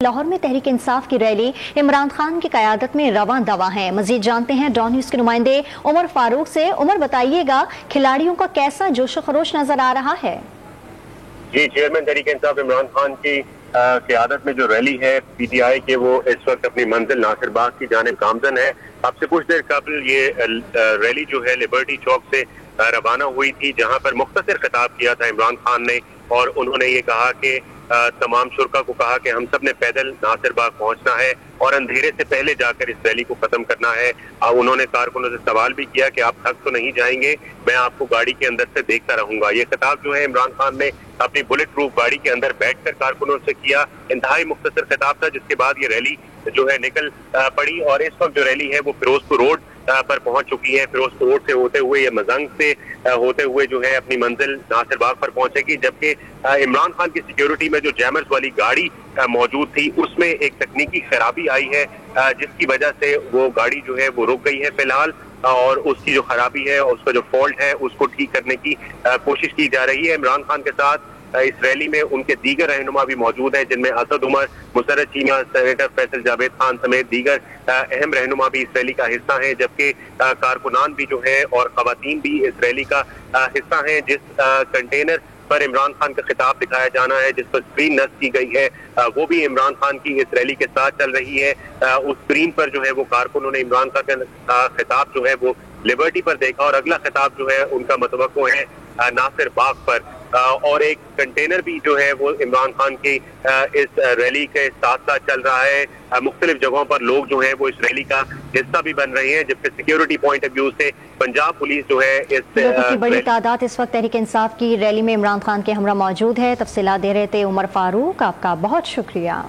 लाहौर में तहरीक इंसाफ की रैली इमरान खान की क़यादत में रवां दवा है। मजीद जानते हैं डॉन न्यूज़ के नुमाइंदे उमर फारूक से। उमर, बताइएगा खिलाड़ियों का कैसा जोशो खरोश नजर आ रहा है? जी, चेयरमैन तहरीक इंसाफ इमरान खान की क़यादत में जो रैली है पीटीआई के, वो इस वक्त अपनी मंजिल नासिर बाग की जानिब गामजन है। अब से कुछ देर कबल ये रैली जो है लिबर्टी चौक से रवाना हुई थी, जहां पर मुख्तसर खिताब किया था इमरान खान ने, और उन्होंने ये कहा कि तमाम शुरका को कहा कि हम सब ने पैदल नासिर बाग पहुंचना है और अंधेरे से पहले जाकर इस रैली को खत्म करना है। उन्होंने कारकुनों से सवाल भी किया कि आप थक तो नहीं जाएंगे, मैं आपको गाड़ी के अंदर से देखता रहूंगा। ये खिताब जो है इमरान खान ने अपनी बुलेट प्रूफ गाड़ी के अंदर बैठकर कारकुनों से किया। इंतहाई मुख्तसर खिताब था, जिसके बाद ये रैली जो है निकल पड़ी और इस वक्त जो रैली है वो फिरोजपुर रोड पर पहुंच चुकी है। फिरोजपुर रोड से होते हुए ये मजंग से होते हुए जो है अपनी मंजिल नासिर बाग पर पहुंचेगी, जबकि इमरान खान की सिक्योरिटी में जो जैमर्स वाली गाड़ी मौजूद थी उसमें एक तकनीकी खराबी आई है, जिसकी वजह से वो गाड़ी जो है वो रुक गई है फिलहाल, और उसकी जो खराबी है, उसका जो फॉल्ट है, उसको ठीक करने की कोशिश की जा रही है। इमरान खान के साथ इस रैली में उनके दीगर रहनुमा भी मौजूद हैं, जिनमें असद उमर, मुसर्रत चीमा, सेनेटर फैसल जावेद खान समेत दीगर अहम रहनुमा भी इस रैली का हिस्सा हैं, जबकि कारकुनान भी जो है और खवातीन भी इस रैली का हिस्सा हैं। जिस कंटेनर पर इमरान खान का खिताब दिखाया जाना है, जिस पर स्क्रीन नस्ब की गई है, वो भी इमरान खान की इस रैली के साथ चल रही है। उस स्क्रीन पर जो है वो कारकुनों ने इमरान खान का खिताब जो है वो लिबर्टी पर देखा, और अगला खिताब जो है उनका मतवक्को है नासिर बाग पर। और एक कंटेनर भी जो है वो इमरान खान की इस रैली के साथ साथ चल रहा है। मुख्तलिफ जगहों पर लोग जो है वो इस रैली का हिस्सा भी बन रहे हैं, जबकि सिक्योरिटी पॉइंट ऑफ व्यू से पंजाब पुलिस जो है इस बड़ी तादाद इस वक्त तहरीक इंसाफ की रैली में इमरान खान के हमरा मौजूद है। तफसीलात दे रहे थे उमर फारूक, आपका बहुत शुक्रिया।